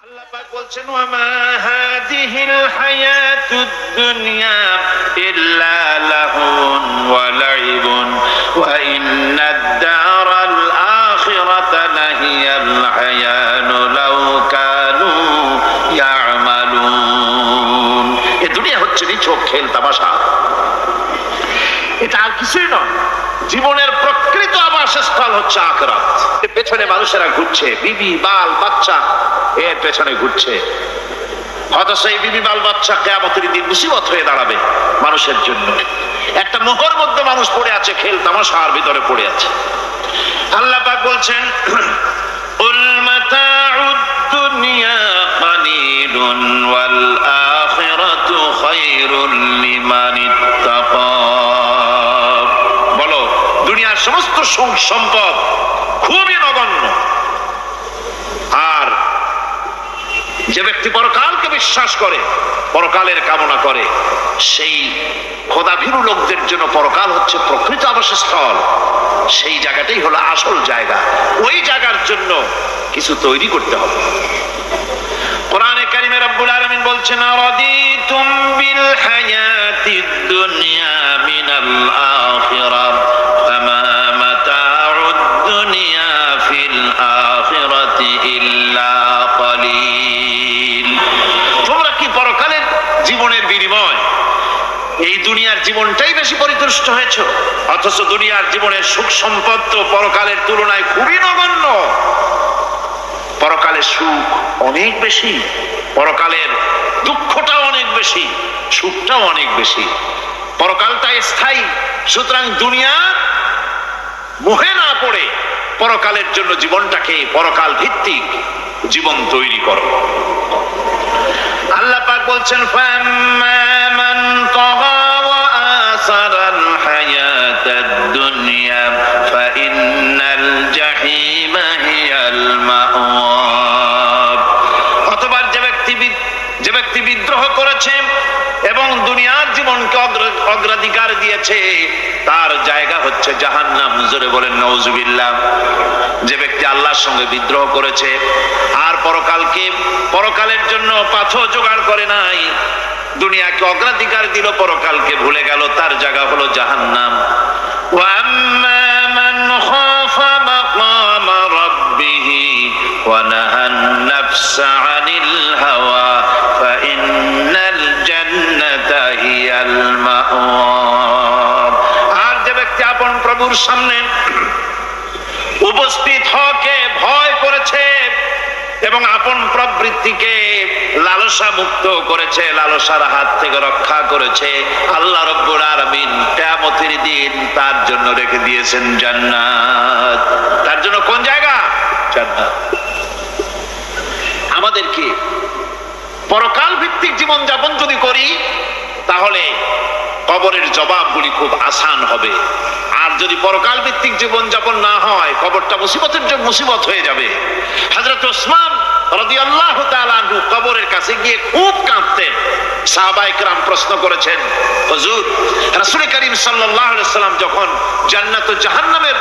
আল্লাহ পাক বলছেন ওয়ামা হাদিহিল হায়াতুদ দুনিয়া ইল্লা লাহুন ওয়া লাইবুন ওয়া ইন্নাদ দারাল আখিরাতা লাহিয়াল হায়ানু লাউ কানু ইয়ামালুন। এই দুনিয়া হচ্ছে নিছক খেল তামাশা, এটা আর কিছুই নয়। জীবনের প্রকৃত আবাসস্থল হচ্ছে আখিরাত। এর পেছনে মানুষেরা ঘুরছে, বিবি বাল বাচ্চা এর পেছনে ঘুরছে, অথচ এই বিবি বাল বাচ্চা কিয়ামতের দিন মুসিবত হয়ে দাঁড়াবে মানুষের জন্য। একটা মোহর মধ্যে মানুষ পড়ে আছে, খেল তামাশার ভিতরে পড়ে আছে। আল্লাহ পাক বলছেন কুল মাতাউদ দুনিয়া কালিলুন ওয়াল আখিরাতু খায়রুল লিমান ইত্তাকা। বলো, দুনিয়ার সমস্ত সম্পদ খুবই নগণ্য, আর যে ব্যক্তি পরকালকে বিশ্বাস করে, পরকালের কামনা করে, সেই খোদাভীরু লোকদের জন্য পরকাল হচ্ছে প্রকৃত আবাসস্থল। সেই জায়গাটাই হলো আসল জায়গা। ওই জায়গার জন্য কিছু তৈরি করতে হবে। কোরআনে কারিমে রব্বুল আলামিন বলছেন আরাদিতুম বিল হায়াতিদ দুনিয়া মিনাল আখিরাহ ফামা মাতাউদ দুনিয়া ফিল আখিরাতি ইল্লা কালিল। তোমরা কি পরকালের জীবনের বিনিময় এই দুনিয়ার জীবনটাই বেশি পরিতুষ্ট হয়েছ? অথচ দুনিয়ার জীবনের সুখ সম্পদ তো পরকালের তুলনায় খুবই নগণ্য। পরকালের সুখ অনেক বেশি, পরকালের দুঃখটাও অনেক বেশি, সুখটাও অনেক বেশি। পরকালটা স্থায়ী, সুতরাং দুনিয়া মোহে না পড়ে পরকালের জন্য জীবনটাকে পরকাল ভিত্তিক জীবন তৈরি করো। আল্লাহ পাক বলছেন ফাম্মা মান তাগা ওয়া আসারাল হায়াতাদ দুনিয়া ফাইন্নাল জাহিমা হিয়াল মাওয়া। অতঃপর যে ব্যক্তি বিদ্রোহ করেছে এবং দুনিয়ার জীবনকে অগ্রাধিকার দিয়েছে, তার জায়গা হচ্ছে জাহান্নাম। জোরে বলেন নাউজুবিল্লাহ। যে ব্যক্তি আল্লাহর সঙ্গে বিদ্রোহ করেছে আর পরকালের জন্য পাথর জোগাড় করে নাই, দুনিয়াকে অগ্রাধিকার দিল, পরকালকে ভুলে গেল, তার জায়গা হলো জাহান্নাম। ওয়া আম্মা মান খাফা মাকামা রাব্বিহি ওয়া নাহান নাফসা আনিল হাওয়া ফাইন্নাল জান্নাতা হিয়াল মাওয়া। আর যে ব্যক্তি আপন প্রভুর সামনে উপস্থিত হকে ভয় করেছে এবং আপন প্রবৃত্তিকে লালসা মুক্ত করেছে, লালসার হাত থেকে রক্ষা করেছে, আল্লাহ রাব্বুল আলামিন কিয়ামতের দিন তার জন্য রেখে দিয়েছেন জান্নাত। তার জন্য কোন জায়গা? জান্নাত। আমাদেরকে পরকাল ভিত্তিক জীবন যাপন যদি করি, তাহলে কবরের জবাবগুলি খুব আসান হবে। আর যদি পরকাল ভিত্তিক জীবন যাপন না হয়, কবরটা মুসিবত হয়ে যাবে। হযরত ওসমান রাদিয়াল্লাহু তাআলা আনহু কবরের কাছে গিয়ে খুব কাঁদতেন। সাহাবায়ে কেরাম প্রশ্ন করেছেন, হুজুর, রাসূল করিম সাল্লাল্লাহু আলাইহি ওয়াসাল্লাম যখন জান্নাত ও জাহান্নামের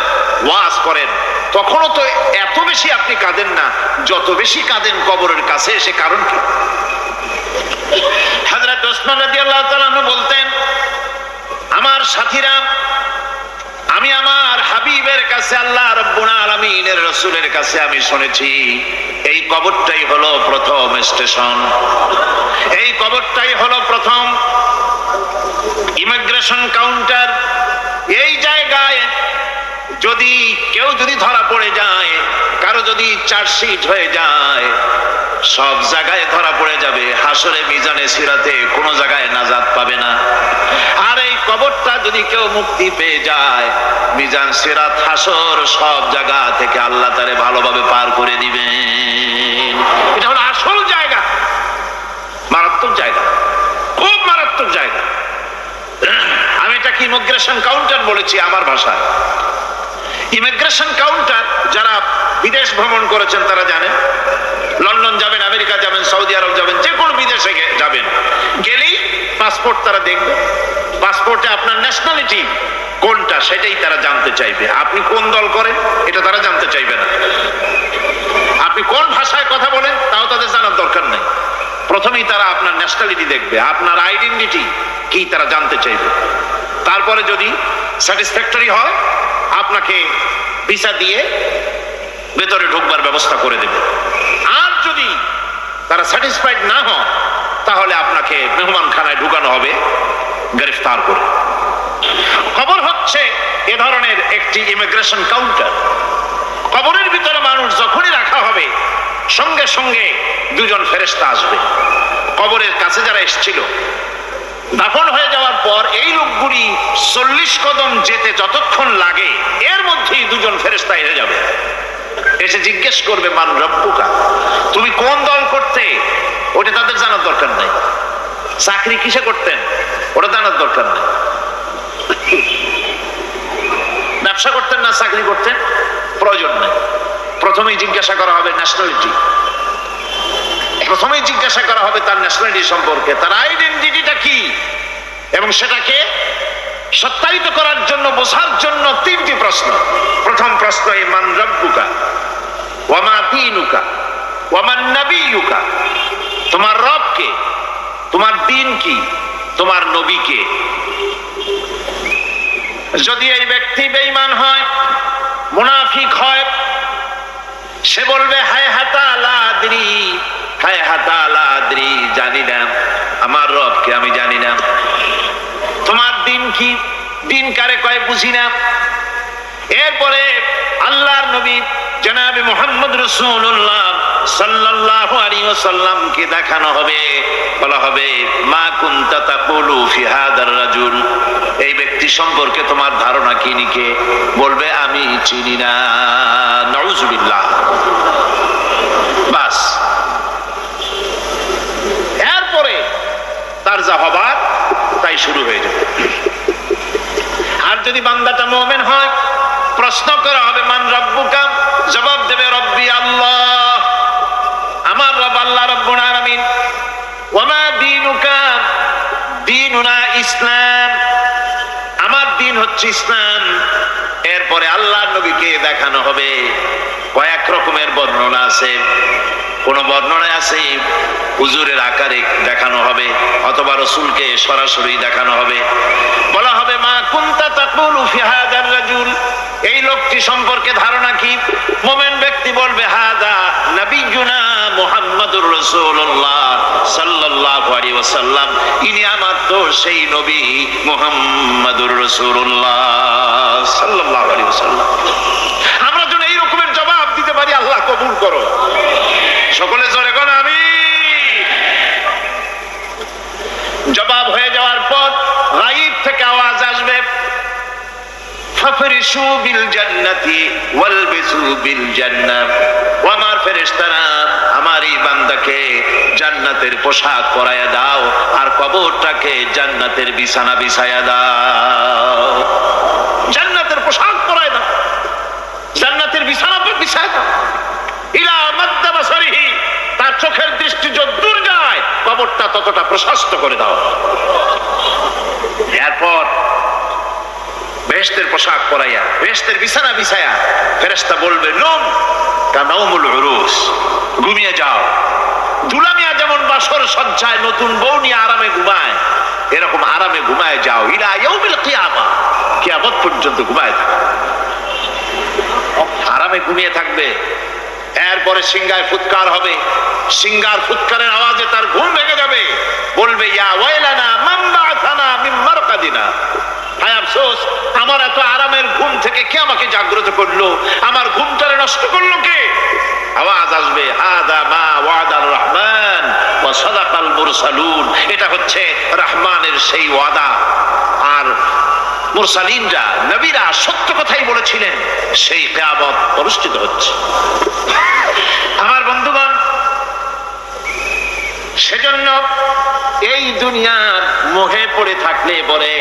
ওয়াজ করেন, তখনও তো এত বেশি আপনি কাঁদেন না, যত বেশি কাঁদেন কবরের কাছে এসে, কারণ কি? হযরত ওসমান রাদিয়াল্লাহু তাআলা আনহু বলতেন, আমার সাথীরা, আমি আমার হাবিবের কাছে, আল্লাহ রাব্বুল আলামিনের রাসূলের কাছে আমি শুনেছি এই কবরটাই হলো প্রথম স্টেশন, এই কবরটাই হলো প্রথম ইমিগ্রেশন কাউন্টার। এই জায়গায় কেউ যদি ধরা পড়ে যায়, কারো যদি চার্জশিট হয়ে যায়, সব জায়গায় ধরা পড়ে যাবে। হাসরে মিজানে সিরাতে কোনো জায়গায় নাজাত পাবে না। আর এই কবরটা যদি কেউ মুক্তি পেয়ে যায়, মিজান সিরাত হাসর সব জায়গা থেকে আল্লাহ তারে ভালোভাবে পার করে দিবেন। এটা হলো আসল জায়গা, মারাত্মক জায়গা, খুব মারাত্মক জায়গা। আমি এটাকে ইমিগ্রেশন কাউন্টার বলেছি আমার ভাষায়। ইমিগ্রেশন কাউন্টার যারা বিদেশ ভ্রমণ করেছেন তারা জানেন। লন্ডন যাবেন, আমেরিকা যাবেন, সৌদি আরব যাবেন, যে কোনো বিদেশে যাবেন, গেলেই পাসপোর্ট তারা দেখবে। পাসপোর্টে আপনার ন্যাশনালিটি কোনটা সেটাই তারা জানতে চাইবে। আপনি কোন দল করেন এটা তারা জানতে চাইবে না। আপনি কোন ভাষায় কথা বলেন তাও তাদের জানার দরকার নেই। প্রথমেই তারা আপনার ন্যাশনালিটি দেখবে, আপনার আইডেন্টিটি কি তারা জানতে চাইবে। তারপরে যদি স্যাটিসফ্যাক্টরি হয় আপনাকে ভিসা দিয়ে ভেতরে ঢুকবার ব্যবস্থা করে দেবে। আর যদি তারা স্যাটিসফাইড না হয় তাহলে আপনাকে মেহমানখানায় ঢুকানো হবে গ্রেফতার করে। কবর হচ্ছে এ ধরনের একটি ইমিগ্রেশন কাউন্টার। কবরের ভিতরে মানুষ যখনই রাখা হবে সঙ্গে সঙ্গে দুজন ফেরেশতা আসবে। কবরের কাছে যারা এসেছিল দাফন হয়ে যাওয়ার পর এই লোকগুলি 40 কদম যেতে যতক্ষণ লাগে এর মধ্যেই দুজন ফেরেশতা এসে যাবে। এসে জিজ্ঞেস করবে মান রব্বুকা, তুমি কোন দল করতে, ওটা তাদের জানার দরকার নাই। চাকরি কিসে করতেন ওটা জানার দরকার নাই। ব্যবসা করতেন না চাকরি করতেন প্রয়োজন নেই। প্রথমেই জিজ্ঞাসা করা হবে ন্যাশনালিটি, প্রথমেই জিজ্ঞাসা করা হবে তার ন্যাশনালিটি সম্পর্কে, তার আইডেন্টিটিটা কি, এবং সেটাকে সত্যায়িত করার জন্য বোঝার জন্য 3টি প্রশ্ন। প্রথম প্রশ্ন এই মান রব্বুকা ওয়া মা দীনুকা ওয়া মান নাবিয়ুকা, তোমার রব কে, তোমার দ্বীন কি, তোমার নবী কে। যদি এই ব্যক্তি বেঈমান হয়, মুনাফিক হয়, সে বলবে হায় হাতা লা আদরি, হায় হাতা লা আদরি, জানি না আমার রবকে, আমি জানি না। তোমার দিন কি, দিন কারে কয় বুঝি না। এরপরে আল্লাহর নবী জনাবে মুহাম্মদ রাসূলুল্লাহ সাল্লাল্লাহু আলাইহি ওয়াসাল্লামকে দেখানো হবে, বলা হবে মা কুনতা তাকুলু ফি হাদার রাজুল, এই ব্যক্তি সম্পর্কে তোমার ধারণা কি নিকে, বলবে আমি চিনি না। নাউযুবিল্লাহ। বাস, এরপরে তার যা হবার তাই শুরু হয়ে যাবে। আর যদি বান্দাটা মুমিন হয়, প্রশ্ন করা হবে মান রব্বুকা, জবাব দেবে রব্বি আল্লাহ, আমার রব আল্লাহ রাব্বুল আলামিন। ওয়া মা দীনুকা, দীনুনা ইসলাম, আমার দিন হচ্ছে ইসলাম। এরপরে আল্লাহর নবীকে দেখানো হবে। কয়েক রকমের বর্ণনা আছে, কোন বর্ণনায় আছে হুজুরের আকারে দেখানো হবে, অথবা রাসূলকে সরাসরি দেখানো হবে। বলা হবে মা কুনতা তাকুলু ফি হাদার রাজুল, এই লোকটি সম্পর্কে ধারণা কি। মুমিন ব্যক্তি বলবে হাদা নবিয়ুনা মুহাম্মাদুর রাসূলুল্লাহ সাল্লাল্লাহু আলাইহি ওয়াসাল্লাম, ইনি আমার তো সেই নবী মুহাম্মাদুর রাসূলুল্লাহ সাল্লাল্লাহু আলাইহি ওয়াসাল্লাম। আমরা যেন এই রকমের জবাব দিতে পারি, আল্লাহ কবুল করো। সকলে জোরে কোন আমিন। জবাব হয়ে যাওয়ার পর গায়ব থেকে আওয়াজ আসবে ফাফরিশু বিল জান্নাতি ওয়ালবিসু বিল জান্নাহ, ও আমার ফেরেশতারা আমার এই বান্দাকে জান্নাতের পোশাক পরায়া দাও আর কবরটাকে জান্নাতের বিছানা বিছায়া দাও। জান্নাতের পোশাক পরায় দাও, জান্নাতের বিছানা বিছায়া দাও। ইলা মাদ্দা বাসারিহি, তার চোখের দৃষ্টি যত দূর যায় কবরটা ততটা প্রশস্ত করে দাও। এরপর বেহেশতের পোশাক পরাইয়া বেহেশতের বিছানা বিছায়া ফেরেশতা বলবে নুম কানাউমুল উরুস, ঘুমিয়ে যাও। দুলামিয়া যেমন বাসর সজ্জায় নতুন বউ নিয়ে আরামে ঘুমায়, এরকম আরামে ঘুমায় যাও। ইলা ইয়াউমিল কিয়ামা, কিয়ামত পর্যন্ত ঘুমায় থাকো, আরামে ঘুমিয়ে থাকবে। এরপরে সিংহায় ফুৎকার হবে, সিংহার ফুৎকারের আওয়াজে তার ঘুম ভেঙে যাবে। বলবে ইয়া ওয়াইলানা মান বা'আথানা মিন মারকাদিনা, হায় আফসোস, আমার এত আরামের ঘুম থেকে কে আমাকে জাগ্রত করলো, আমার ঘুমটারে নষ্ট করলো কে। আওয়াজ আসবে হাদা মা ওয়াদার রহমান ওয়া সাদাকাল মুরসালুন, এটা হচ্ছে রহমানের সেই ওয়াদা, আর মুরসালিনরা নবীরা সত্য কথাই বলেছিলেন, সেই কিয়ামত অনুষ্ঠিত হচ্ছে। আমার বন্ধুগণ, সেজন্য এই দুনিয়ার মোহে পড়ে থাকলে পরে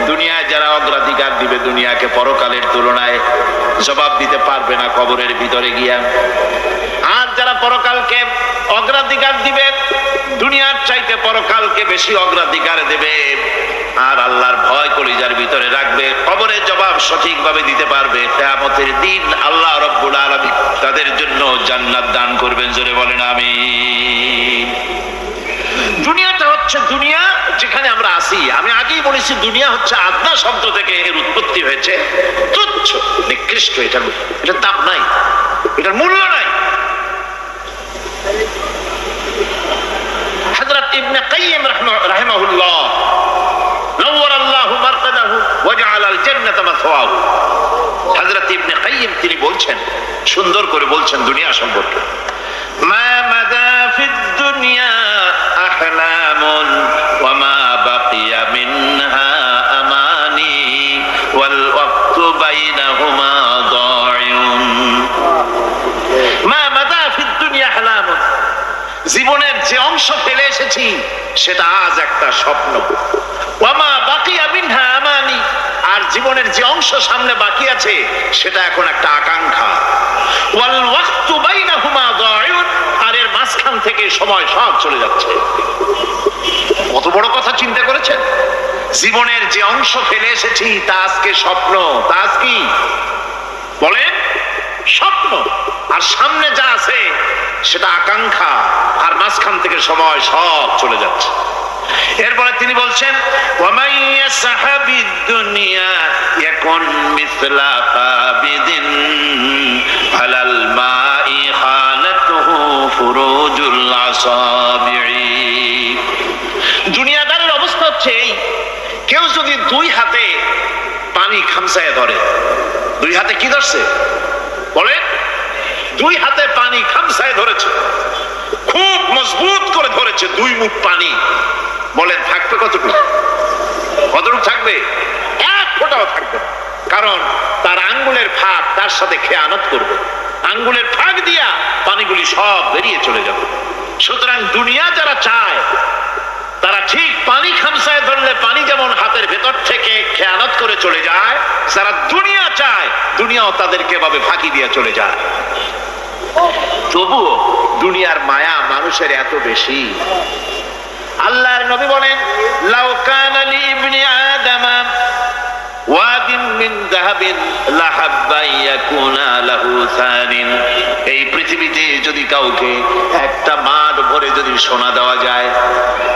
দুনিয়ায় যারা অগ্রাধিকার দিবে দুনিয়াকে পরকালের তুলনায়, জবাব দিতে পারবে না কবরের ভিতরে গিয়া। আর যারা পরকালকে অগ্রাধিকার দিবে, দুনিয়ার চাইতে পরকালকে বেশি অগ্রাধিকার দেবে, আর আল্লাহর ভয় কলিজার ভিতরে রাখবে, কবরে কিভাবে দিতে পারবে? কিয়ামতের দিন আল্লাহ রাব্বুল আলামিন তাদের জন্য জান্নাত দান করবেন। জোরে বলেন আমিন। দুনিয়াটা হচ্ছে দুনিয়া যেখানে আমরা আছি। আমি আগেই বলেছি দুনিয়া হচ্ছে আদনা শব্দ থেকে এর উৎপত্তি হয়েছে। তুচ্ছ, নিকৃষ্ট, এটার দাম নাই, এটার মূল্য নাই। হযরত ইবনে কাইয়িম রাহিমাহুল্লাহ নওয়ারাল্লাহু মারকাদাহু ওয়া জাআলাল জান্নাতা মাসওয়াহু, হযরত ইবনে কাইয়িম তিনি বলছেন, সুন্দর করে বলছেন দুনিয়া সম্পর্কে, মা মাদা ফিদ দুনিয়া আহলামুন ওয়া মা বাকিয়া মিনহা আমানি ওয়াল ওয়াক্তু বাইনাহুমা দায়ুন। মা মাদা ফিদ দুনিয়া আহলামুন, জীবনের যে অংশ ফেলে এসেছি সেটা আজ একটা স্বপ্ন। ওয়া মা বাকিয়া মিনহা আমানি, আর জীবনের যে অংশ সামনে বাকি আছে সেটা এখন একটা আকাঙ্ক্ষা। ওয়াল ওয়াক্তু বাইনাহুমা দায়ুন, আর এর মাঝখান থেকে সময় সব চলে যাচ্ছে। কত বড় কথা চিন্তা করেছেন? জীবনের যে অংশ ফেলে এসেছি তা আজকে স্বপ্ন, তা আজ কি বলেন? স্বপ্ন। আর সামনে যা আছে সেটা আকাঙ্ক্ষা, আর মাঝখান থেকে সময় সব চলে যাচ্ছে। এরপরে তিনি বলছেন, ওয়ামাই ইয়াসহাবিদ দুনিয়া ইয়াকুন মিসলা কাবিদিন আলাল মাই খানাতুহু ফুরুজুল আসাবিঈ। দুনিয়াদারের অবস্থা হচ্ছে এই, কেউ যদি দুই হাতে পানি খামসায় ধরে, দুই হাতে কি ধরছে বলেন? দুই হাতে পানি খামসায় ধরেছে, খুব মজবুত করে ধরেছে, দুই মুঠ পানি। বলেন থাকবে কতটুকু? কতটুকু থাকবে? এক ফোঁটাও থাকবে না, কারণ তার আঙ্গুলের ফাঁক তার সাথে খেয়ানত করবে, আঙ্গুলের ফাঁক দিয়া পানিগুলি সব বেরিয়ে চলে যাবে। সুতরাং দুনিয়া যারা চায় তারা ঠিক পানি খামসায় ধরলে পানি যেমন হাতের ভেতর থেকে খেয়ানত করে চলে যায়, যারা দুনিয়া চায় দুনিয়াও তাদেরকে ভাবে ফাঁকি দিয়ে চলে যায়। তবুও দুনিয়ার মায়া মানুষের এত বেশি। আল্লাহর নবী বলেন, লাউ কানা লি ইবনি আদামা ওয়াদিন মিন যাহাবিন লাহাব্বা ইয়াকুনা লাহু সানিন। এই পৃথিবীতে যদি কাউকে একটা মাঠ ভরে যদি সোনা দেওয়া যায়,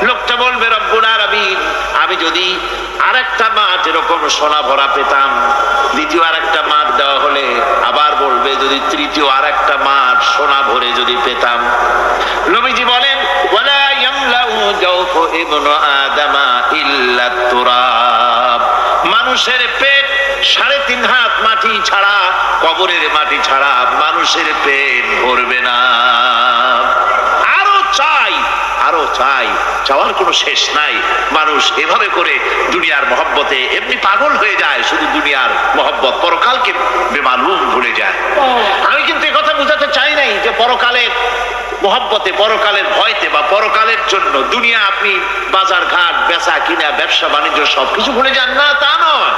লোকটা বলবে রব্বুল আলামিন, আমি যদি আরেকটা মাঠ এরকম সোনা ভরা পেতাম। দ্বিতীয় আরেকটা মাঠ দেওয়া হলে আবার বলবে যদি তৃতীয় আরেকটা মাঠ সোনা ভরে যদি পেতাম। নবীজি বলেন, ওয়ালা ইয়ামলাউ জাওফু ইবনু আদামা ইল্লা তুরাব। মানুষের পেট 3.5 হাত মাটি ছাড়া, কবরের মাটি ছাড়া মানুষের পেট ভরবে না। আরো চাই, আরো চাই, চাওয়ার কোনো শেষ নাই। মানুষ এভাবে করে দুনিয়ার মহব্বতে এমনি পাগল হয়ে যায়, শুধু দুনিয়ার মহব্বত, পরকালকে বেমালুম ভুলে যায়। আমি কিন্তু এই কথা বুঝাতে চাই নাই যে পরকালের মহব্বতে, পরকালের ভয়তে বা পরকালের জন্য দুনিয়া আপনি বাজার ঘাট, বেচা কিনা, ব্যবসা বাণিজ্য সবকিছু ভুলে যান না, তা নয়।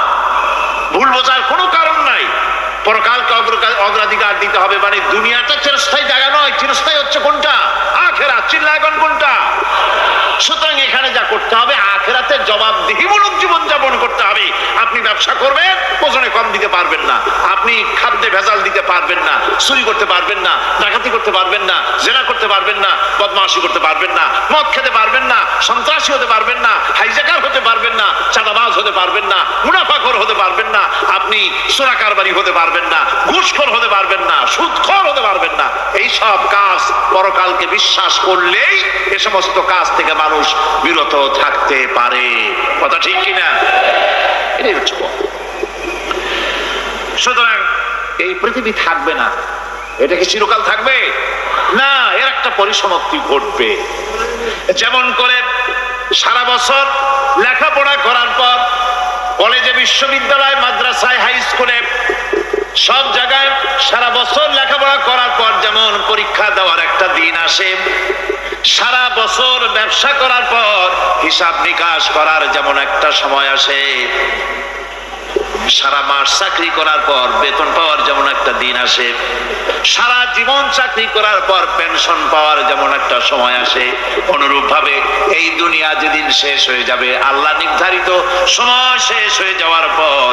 ভুল বোঝার কোনো কারণ নাই। পরকালকে অগ্রাধিকার দিতে হবে, মানে দুনিয়াটা চিরস্থায়ী জায়গা নয়। চিরস্থায়ী হচ্ছে কোনটা? আখিরাত। চিল্লায়গণ কোনটা? সুতরাং এখানে যা করতে হবে, আখিরাতের জবাবদিহিমূলক জীবন যাপন করতে হবে। আপনি ব্যবসা করবেন, ওজনে কম দিতে পারবেন না। আপনি খাদ্যে ভেজাল দিতে পারবেন না, চুরি করতে পারবেন না, ডাকাতি করতে পারবেন না, জেনা করতে পারবেন না, বদমাশি করতে পারবেন না, মদ খেতে পারবেন না, সন্ত্রাসী হতে পারবেন না, হাইজ্যাকার হতে পারবেন না, চাঁদাবাজ হতে পারবেন না, মুনাফাখোর হতে পারবেন না, আপনি চোরা কারবারি হতে পারবেন না, ঘুষখোর হতে পারবেন না, সুদখোর হতে পারবেন না। এই সব কাজ পরকালকে বিশ্বাস করলেই এ সমস্ত কাজ থেকে মানুষ বিরত থাকতে পারে। কথা ঠিক কিনা? এটাই হচ্ছে। সুতরাং এই পৃথিবী থাকবে না, এটা কি চিরকাল থাকবে না? এর একটা পরিসমাপ্তি ঘটবে। যেমন করে সারা বছর লেখাপড়া করার পর কলেজে, বিশ্ববিদ্যালয়, মাদ্রাসায়, হাই স্কুলে, সব জায়গায় সারা বছর লেখাপড়া করার পর যেমন পরীক্ষা দেওয়ার একটা দিন আসে, সারা বছর ব্যবসা করার পর হিসাব নিকাশ করার যেমন একটা সময় আসে, সারা মাস চাকরি করার পর বেতন পাওয়ার যেমন একটা দিন আসে, সারা জীবন চাকরি করার পর পেনশন পাওয়ার যেমন একটা সময় আসে, অনুরূপ ভাবে এই দুনিয়া যেদিন শেষ হয়ে যাবে, আল্লাহ নির্ধারিত সময় শেষ হয়ে যাওয়ার পর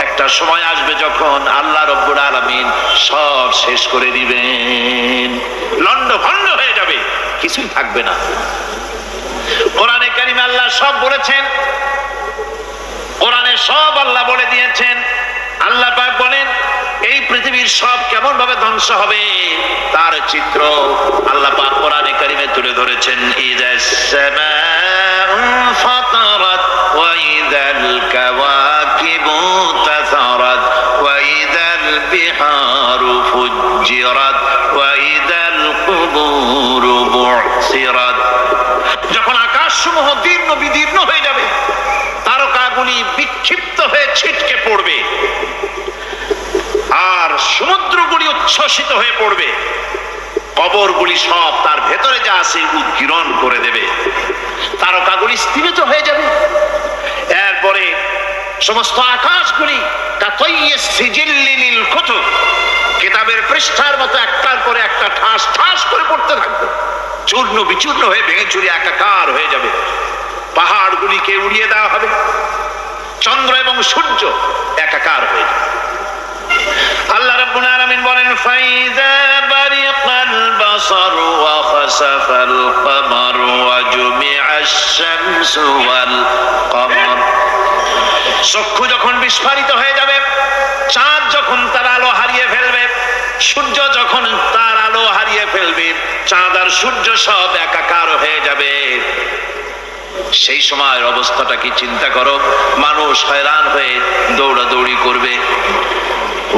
একটা সময় আসবে যখন আল্লাহ রব্বুল আলামিন সব শেষ করে দিবেন, লন্ডভন্ড হয়ে যাবে, কিছুই থাকবে না। কোরআনে কারিমে আল্লাহ সব বলেছেন, কোরআনে সব আল্লাহ বলে দিয়েছেন। আল্লাহ পাক বলেন এই পৃথিবীর সব কেমন ভাবে ধ্বংস হবে তার চিত্র আল্লাহ পাক কোরআনে কারিমে তুলে ধরেছেন। ইযাস সামাউ ফাতারাত ওয়া ইযাল কাওয়াকিবু তাসারাত ওয়া ইযাল বিহারু ফুজ্জিরাত ওয়া ইযাল কুবুরু বু'সিরাত। যখন আকাশসমূহ দীর্ণ বিদীর্ণ হয়ে যাবে, তারকাগুলি বিক্ষিপ্ত হয়ে ছিটকে পড়বে, আর সমুদ্রগুলি উচ্ছ্বসিত হয়ে পড়বে, কবরগুলি সব তার ভেতরে যা আছে উদ্গীরণ করে দেবে, তারকাগুলি স্থিমিত হয়ে যাবে। এরপরে সমস্ত আকাশগুলি কাতাইয়িস সিজিল্লি লিল কুতুব, কিতাবের পৃষ্ঠার মতো একটার পরে একটা ঠাস ঠাস করে পড়তে থাকবে, চূর্ণ বিচূর্ণ হয়ে ভেঙে চুরে একাকার হয়ে যাবে। পাহাড়গুলিকে উড়িয়ে দেওয়া হবে, চন্দ্র এবং সূর্য একাকার হয়ে যাবে। আল্লাহ রাব্বুল আলামিন বলেন ফাইযা বারিকাল বাসার ওয়া খাসাফাল কমার ওয়া জুমিআশ শামসু ওয়াল কমার। চক্ষু যখন বিস্ফারিত হয়ে যাবে, চাঁদ যখন তার আলো হারিয়ে ফেলবে, সূর্য যখন তার আলো হারিয়ে ফেলবে, চাঁদ আর সূর্য সব একাকার হয়ে যাবে, সেই সময়ের অবস্থাটা কি চিন্তা করো। মানুষ হয়রান হয়ে দৌড়াদৌড়ি করবে।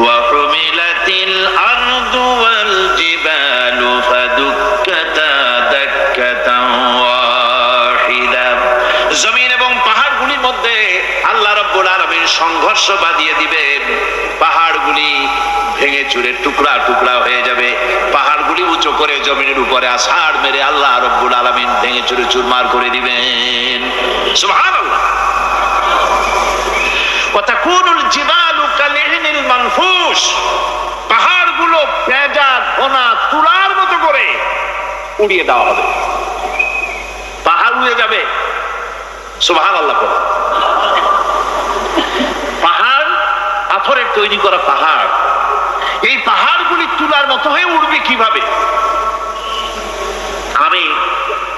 ওয়াহুমিলাতিল আরদু ওয়াল জিবালু ফাদুক্কাতা দাক্কাতান ওয়াহিদা। জমিন এবং পাহাড়গুলির মধ্যে আল্লাহ রাব্বুল আলামিন সংঘর্ষ বাঁধিয়ে দিবেন, পাহাড়গুলি ভেঙে চুরে টুকরা টুকরা হয়ে যাবে, পাহাড়গুলি উঁচু করে জমিনের উপরে আছাড় মেরে আল্লাহ রাব্বুল আলামিন ভেঙে চুরে চুরমার করে দিবেন। সুবহানাল্লাহ। ওয়া তাকুনুল জিবালু কালিহিনিল মানফুস, পাহাড়গুলো পেঁজা ঘোনা তুলার মতো করে উড়িয়ে দেওয়া হবে, পাহাড় উড়ে যাবে। সুবহানাল্লাহ। পাহাড় পাথরের তৈরি করা পাহাড়, এই পাহাড়গুলি তুলার মতো হয়ে উড়বে কিভাবে? আমি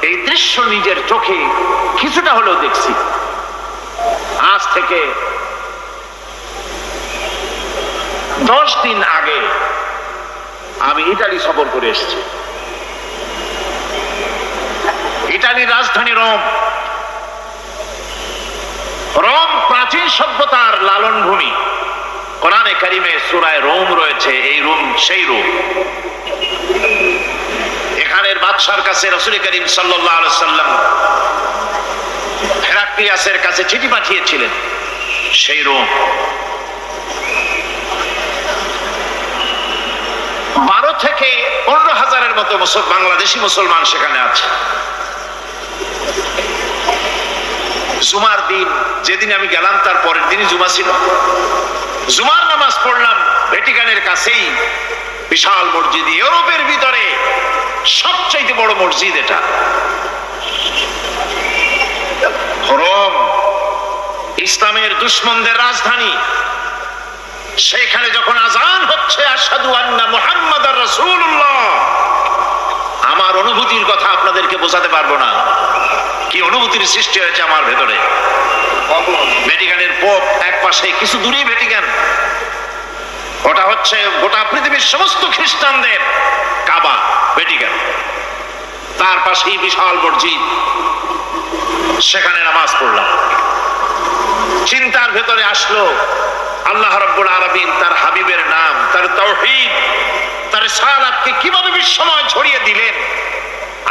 এই দৃশ্য নিজের চোখে কিছুটা হলেও দেখছি। আজ থেকে 10 দিন আগে আমি ইতালি সফর করে এসেছি। ইতালির রাজধানী রোম। রোম প্রাচীন সভ্যতার লালন ভূমি। কোরআনে কারিমে সূরা রোম রয়েছে, এই রোম সেই রোম। এখানের বাদশার কাছে রাসূল করিম সাল্লাল্লাহু আলাইহি সাল্লাম হেরাক্লিয়াসের কাছে চিঠি পাঠিয়েছিলেন, সেই রোম। 12 থেকে 15 হাজারের মতো বাংলাদেশি মুসলমান সেখানে আছে। জুমার দিন যেদিন আমি গেলাম তার পরের দিনই জুমা ছিল। জুমার নামাজ পড়লাম ভ্যাটিকানের কাছেই বিশাল মসজিদ, ইউরোপের ভিতরে সবচাইতে বড় মসজিদ এটা। রোম ইসলামের দুশমনদের রাজধানী। সেখানে যখন আযান হচ্ছে আশহাদু আন্না মুহাম্মাদার রাসূলুল্লাহ, আমার অনুভূতির কথা আপনাদেরকে বোঝাতে পারবো না, কি অনুভূতির সৃষ্টি হয়েছে আমার ভেতরে। ভ্যাটিকানের পোপ এক পাশে, কিছু দূরেই ভ্যাটিকান, ওটা হচ্ছে গোটা পৃথিবীর সমস্ত খ্রিস্টানদের কাবা, ভ্যাটিকান। তার পাশেই বিশাল মসজিদ, সেখানে নামাজ পড়লাম। চিন্তার ভেতরে আসলো আল্লাহ রাব্বুল আলামিন তার হাবিবের নাম, তার তাওহীদ, তার রিসালাতকে কিভাবে বিশ্বময় ছড়িয়ে দিলেন।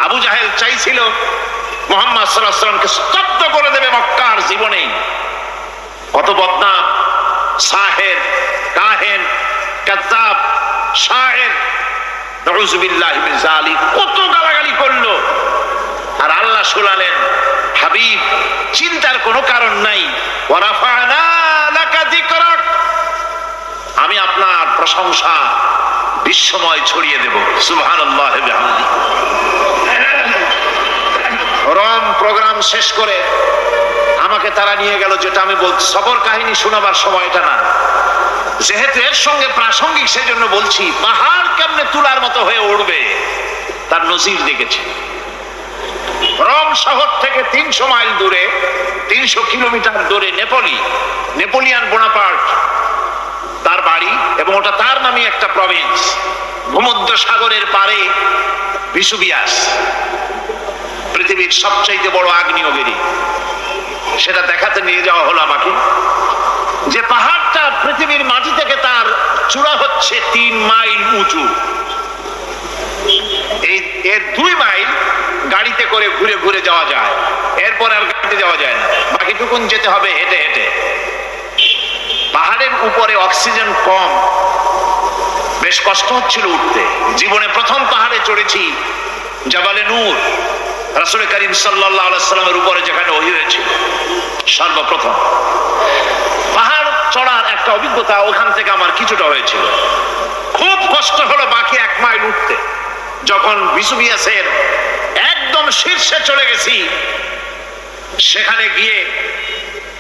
আবু জাহেল চাইছিল মুহাম্মদ সাল্লাল্লাহু আলাইহি ওয়াসাল্লামকে স্তব্ধ করে দেবে মক্কার জীবনেই। কত বদনাম, সাহের, কাহেন, কাযযাব, শায়ের, নাউযুবিল্লাহি মিন যালিক, কত গালাগালি করলো। আর আল্লাহ শুনালেন, হাবিব চিন্তার কোনো কারণ নাই, ওয়া রাফা'না লাকা যিকরাক, প্রশংসা বিশ্বময় ছড়িয়ে দেব। সুবহানাল্লাহ ওয়া বিহামদিহি। রোম প্রোগ্রাম শেষ করে আমাকে তারা নিয়ে গেল, যেটা আমি বলছি সবর কাহিনী শোনাবার সময় এটা না, যেহেতু এর সঙ্গে প্রাসঙ্গিক সেজন্য বলছি। পাহাড় কেমনে তুলার মতো হয়ে উঠবে তার নজির দেখেছি। রোম শহর থেকে 300 মাইল দূরে, 300 কিলোমিটার দূরে নেপোলিয়ান বোনাপার্ট তার বাড়ি, এবং ওটা তার নামে একটা প্রভিন্স। ভূমধ্য সাগরের পারে ভিসুভিয়াস, পৃথিবীর সবচাইতে বড় আগ্নেয়গিরি, সেটা দেখাতে নিয়ে যাওয়া হলো আমাকে। যে পাহাড়টা পৃথিবীর মাটি থেকে তার চূড়া হচ্ছে 3 মাইল উঁচু, এর 2 মাইল গাড়িতে করে ঘুরে ঘুরে যাওয়া যায়, এরপর আর গাড়িতে যাওয়া যায় না, বাকিটুকুন যেতে হবে হেঁটে হেঁটে। পাহাড়ের উপরে অক্সিজেন কম, বেশ কষ্ট হচ্ছিল উঠতে। জীবনে প্রথম পাহাড়ে চড়েছি, জাবালে নূর, রাসূল করিম সাল্লাল্লাহু আলাইহি সাল্লামের উপরে যেখানে ওহী হয়েছিল সর্বপ্রথম। পাহাড় চড়ার একটা অভিজ্ঞতা ওখান থেকে আমার কিছুটা হয়েছিল। খুব কষ্ট হলো বাকি 1 মাইল উঠতে। যখন ভিসুভিয়াসের একদম শীর্ষে চলে গেছি, সেখানে গিয়ে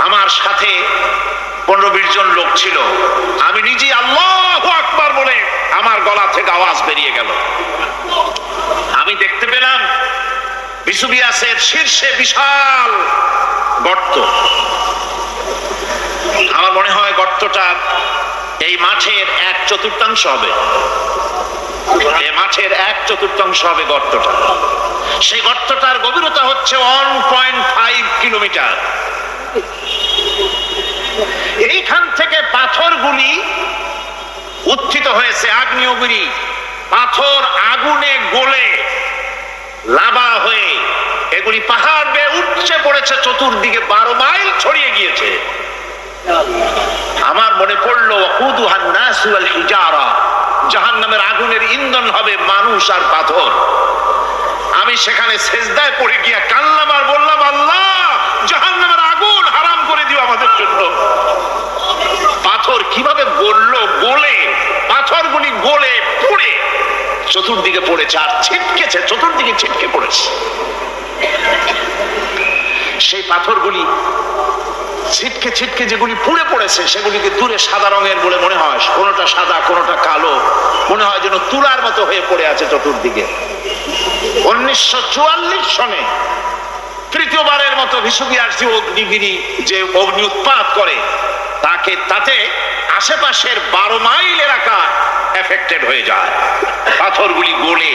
আমার সাথে 15-20 জন লোক ছিল। আমি নিজে আল্লাহু আকবার বলে আমার গলা থেকে আওয়াজ বেরিয়ে গেল। আমি দেখতে পেলাম ভিসুভিয়াসের শীর্ষে বিশাল গর্ত। আমার মনে হয় গর্তটা এই মাঠের 1/4 হবে, এই মাঠের 1/4 হবে গর্তটা। সেই গর্তটার গভীরতা হচ্ছে 1.5 কিলোমিটার। এইখান থেকে পাথরগুলি উত্থিত হয়েছে, আগ্নেয়গিরি পাথর আগুনে গলে লাভা হয়ে এগুলি পাহাড় বেয়ে উঠছে পড়েছে, চতুর্দিকে 12 মাইল ছড়িয়ে গিয়েছে। আমার মনে পড়লো ওয়াকুদুহান নাস ওয়াল হিজারা, জাহান্নামের আগুনের ইন্ধন হবে মানুষ আর পাথর। আমি সেখানে সেজদায় পড়ে গিয়া কান্নাম আর বললাম, আল্লাহ জাহান্নামের আগুন হারাম করে দিও আমাদের জন্য। পাথর কিভাবে গললো, গলে পাথরগুলি গলে পড়ে চতুর্দিকে পড়েছে আর ছিটকেছে, চতুর্দিকে ছিটকে পড়েছে। সেই পাথরগুলি ছিটকে ছিটকে যেগুলি পুড়ে পড়েছে সেগুলিকে দূরে সাদা রঙের বলে মনে হয়, কোনোটা সাদা কোনোটা কালো, মনে হয় যেন তুলার মতো হয়ে পড়ে আছে চতুর্দিকে। 1944 সনে তৃতীয়বারের মতো ভিসুভিয়াস যে অগ্নিগিরি, যে অগ্নি উৎপাত করে, তাতে আশেপাশের 12 মাইল এলাকা এফেক্টেড হয়ে যায়। পাথরগুলি গলে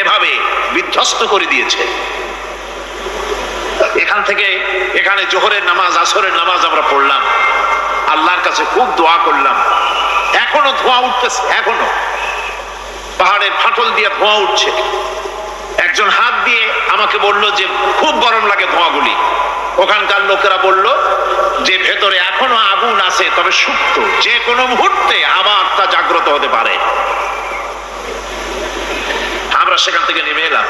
এভাবে বিধ্বস্ত করে দিয়েছে। এখান থেকে এখানে জোহরের নামাজ, আসরের নামাজ আমরা পড়লাম, আল্লাহর কাছে খুব দোয়া করলাম। এখনো ধোঁয়া উঠতেছে, এখনো পাহাড়ের ফাটল দিয়ে ধোঁয়া উঠছে। একজন হাত দিয়ে আমাকে বলল যে খুব গরম লাগে ধোঁয়াগুলি। ওখানকার লোকেরা বলল যে ভেতরে এখনো আগুন আছে, তবে সুপ্ত, যে কোনো মুহূর্তে আবার তা জাগ্রত হতে পারে। আমরা সেখান থেকে নেমে এলাম।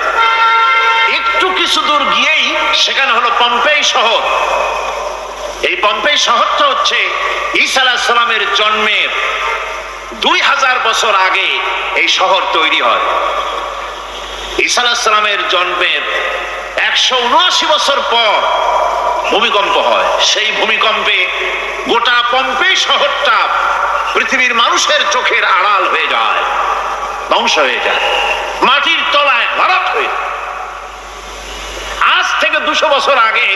একটু কিছু দূর গিয়েই সেখানে হলো পম্পেই শহর। এই পম্পেই শহরটা হচ্ছে ঈসা আলাইহিস সালামের জন্মের 2000 বছর আগে এই শহর তৈরি হয়। ঈসা আলাইহিস সালামের জন্মের 179 বছর পর ভূমিকম্প হয়। সেই ভূমিকম্পে গোটা পম্পেই শহরটা পৃথিবীর মানুষের চোখের আড়াল হয়ে যায়, ধ্বংস হয়ে যায়, মাটির তলায় ভরাট হয়ে। আজ থেকে 200 বছর আগে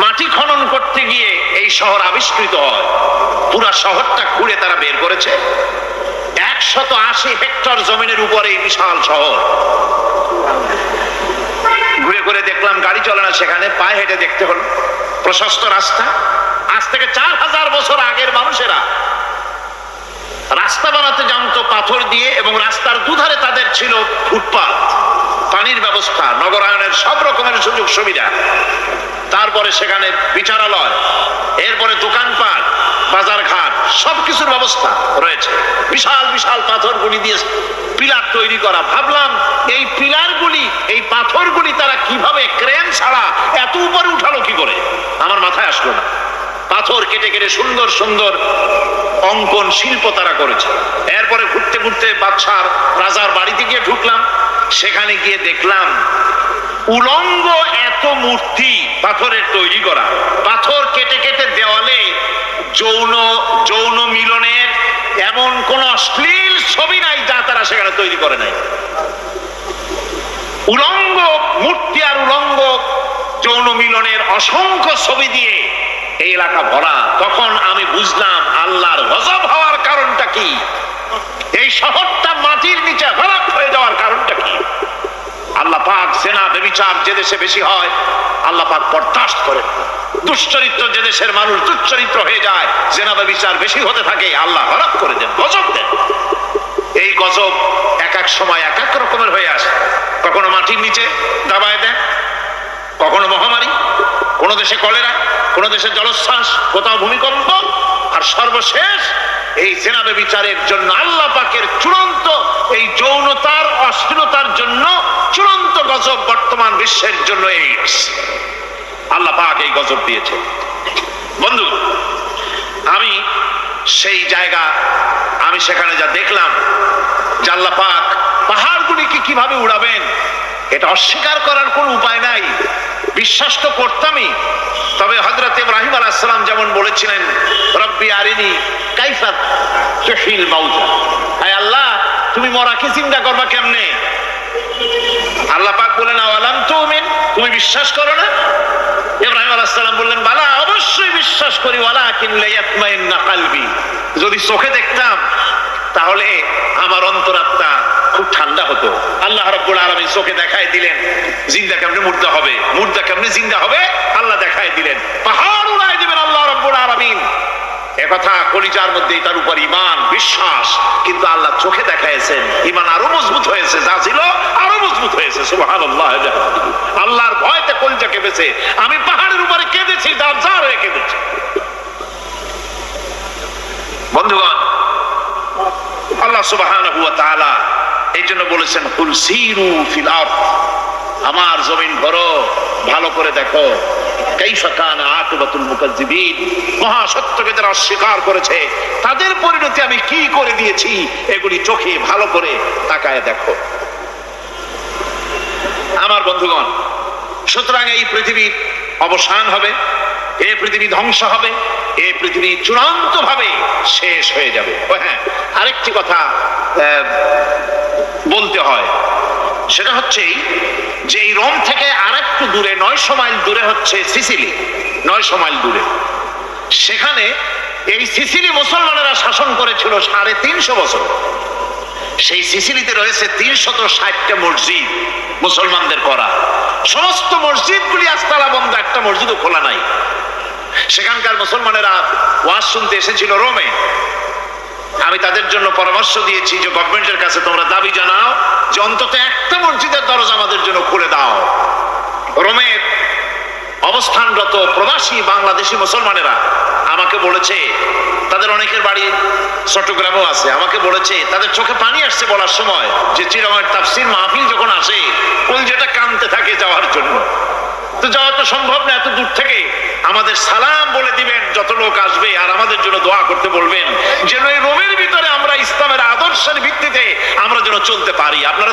মাটি খনন করতে গিয়ে এই শহর আবিষ্কৃত হয়। পুরা শহরটা ঘুরে তারা বের করেছে। 180 হেক্টর জমিনের উপরে এই বিশাল শহর। ঘুরে ঘুরে দেখলাম গাড়ি চলে না সেখানে, পায়ে হেঁটে দেখতে হলো। প্রশস্ত রাস্তা। আজ থেকে 4000 বছর আগের মানুষেরা রাস্তা বানাতে জানতো পাথর দিয়ে, এবং রাস্তার দুধারে তাদের ছিল ফুটপাত, পানির ব্যবস্থা, নগরায়নের সব রকমের সুযোগ সুবিধা। তারপরে সেখানে বিচারালয়, এরপরে দোকানপাট, বাজার ঘাট, সবকিছুর ব্যবস্থা রয়েছে। বিশাল বিশাল পাথরগুলি দিয়ে পিলার তৈরি করা। ভাবলাম এই পিলারগুলি, এই পাথরগুলি তারা কিভাবে ক্রেন ছাড়া এত উপরে উঠালো কি করে, আমার মাথায় আসলো না। পাথর কেটে কেটে সুন্দর সুন্দর অঙ্কন শিল্প তারা করেছে। এরপরে ঘুরতে ঘুরতে বাদশার রাজার বাড়িতে গিয়ে ঢুকলাম। সেখানে গিয়ে দেখলাম উলঙ্গ এত মূর্তি পাথরের তৈরি করা, পাথর কেটে কেটে দেওয়ালে যৌন যৌন মিলনের এমন কোন অশ্লীল ছবি নাই যা তারা সেখানে তৈরি করে নাই। উলঙ্গ মূর্তি আর উলঙ্গ যৌন মিলনের অসংখ্য ছবি দিয়ে এই এলাকা ভরা। তখন আমি বুঝলাম আল্লাহর গজব হওয়ার কারণটা কি, এই শহরটা মাটির নিচে খারাপ হয়ে যাওয়ার কারণটা কি। আল্লাহ পাক জেনা ব্যভিচার যে দেশে বেশি হয় আল্লাহ পাক বরদাস্ত করেন। দুশ্চরিত্র যে দেশের মানুষ দুশ্চরিত্র হয়ে যায়, জেনা ব্যভিচার বেশি হতে থাকে, আল্লাহ খারাপ করে দেন, গজব দেন। এই গজব এক এক সময় এক এক রকমের হয়ে আসে। কখনো মাটির নিচে দাবায় দেন, কখনো মহামারী, কোন দেশে কলেরা, কোন দেশে জলোচ্ছ্বাস, কোথাও ভূমিকম্প, আর সর্বশেষ এই জেনা ব্যভিচারের জন্য আল্লাহ পাকের চূড়ান্ত এই যৌনতার অশ্লীলতার জন্য চূড়ান্ত গজব বর্তমান বিশ্বের জন্য এইডস। আল্লাহ পাক এই গজব দিয়েছে। বন্ধু, আমি সেই জায়গা, আমি সেখানে যা দেখলাম যে আল্লাহ পাক পাহাড়গুলিকে কিভাবে উড়াবেন এটা অস্বীকার করার কোন উপায় নাই। বিশ্বাস তো করতামই, তবে হযরত ইব্রাহিম আলাইহিস সালাম যেমন বলেছিলেন, রব্বি আরিনি কাইফা তুহিল মাউতা, আয় আল্লাহ তুমি মরাকে জিন্দা করবা কেমনে? আল্লাহ পাক বলেন আওয়ালাম তুমিন, তুমি বিশ্বাস করো না? ইব্রাহিম আলাইহিস সালাম বললেন বালা, অবশ্যই বিশ্বাস করি, ওয়ালাকিন লিয়াতমাইন্না কলবি, যদি চোখে দেখতাম তাহলে আমার অন্তরাত্মা খুব ঠান্ডা হতো। আল্লাহ রাব্বুল আলামিন চোখে দেখায় দিলেন জিন্দা কেমনে মুর্দা হবে, মুর্দা কেমনে জিন্দা হবে, আল্লাহ দেখায় দিলেন। পাহাড় উড়ায় দিবেন আল্লাহ রাব্বুল আলামিন। একথা কলিজার মধ্যে তার উপর ঈমান বিশ্বাস, কিন্তু আল্লাহ চোখে দেখাইছেন, ঈমান আরো মজবুত হয়েছে, যা ছিল আরো মজবুত হয়েছে। সুবহানাল্লাহ। আল্লাহর ভয়তে কলিজা কেঁপেছে। আমি পাহাড়ের উপরে কেঁদেছি, দাঁড় হয়ে কেঁদেছি। বন্ধুগণ, আল্লাহ সুবহানাহু ওয়া তাআলা এই জন্য বলেছেন কুল সিরু ফিল আরদ, আমার জমিন ঘোরো, ভালো করে দেখো, কাইফা কানা আকিবাতুল মুকাজ্জিবিন, মহা সত্যকে যারা অস্বীকার করেছে তাদের পরিণতি আমি কি করে দিয়েছি, এগুলি চোখে ভালো করে তাকায় দেখো। আমার বন্ধুগণ, সুতরাং এই পৃথিবীর অবসান হবে, এই পৃথিবী ধ্বংস হবে, এই পৃথিবী চূড়ান্ত ভাবে শেষ হয়ে যাবে। হ্যাঁ, আরেকটি কথা বলতে হয়, সেটা হচ্ছে যে এই রোম থেকে আরেকটু দূরে 900 মাইল দূরে হচ্ছে সিসিলি, 900 মাইল দূরে। সেখানে এই সিসিলি মুসলমানেরা শাসন করেছিল 350 বছর। সেই সিসিলিতে রয়েছে 360টা মসজিদ মুসলমানদের করা। সমস্ত মসজিদগুলি আজ তালা বন্ধ, একটা মসজিদও খোলা নাই। সেখানকার মুসলমানেরা ওয়াজ শুনতে এসেছিল রোমে। আমি তাদের জন্য পরামর্শ দিয়েছি যে গভর্নমেন্টের কাছে তোমরা দাবি জানাও যে অন্তত একটা মসজিদের দরজা আমাদের জন্য খুলে দাও। রোমের অবস্থানরত প্রবাসী বাংলাদেশি মুসলমানেরা আমাকে বলেছে, তাদের অনেকের বাড়ি চট্টগ্রামেও আছে, আমাকে বলেছে তাদের চোখে পানি আসছে বলার সময় যে চিরামের তাফসীর মাহফিল যখন আসে কলজেটা কাঁদতে থাকে যাওয়ার জন্য। তো যাওয়া তো সম্ভব না এত দূর থেকে, আমাদের সালাম বলে দিবেন যত লোক আসবে, আর আমাদের জন্য দোয়া করতে বলবেন যেন এই রোমের ভিতরে আমরা ইসলামের আদর্শের ভিত্তিতে আমরা যেন চলতে পারি। আপনারা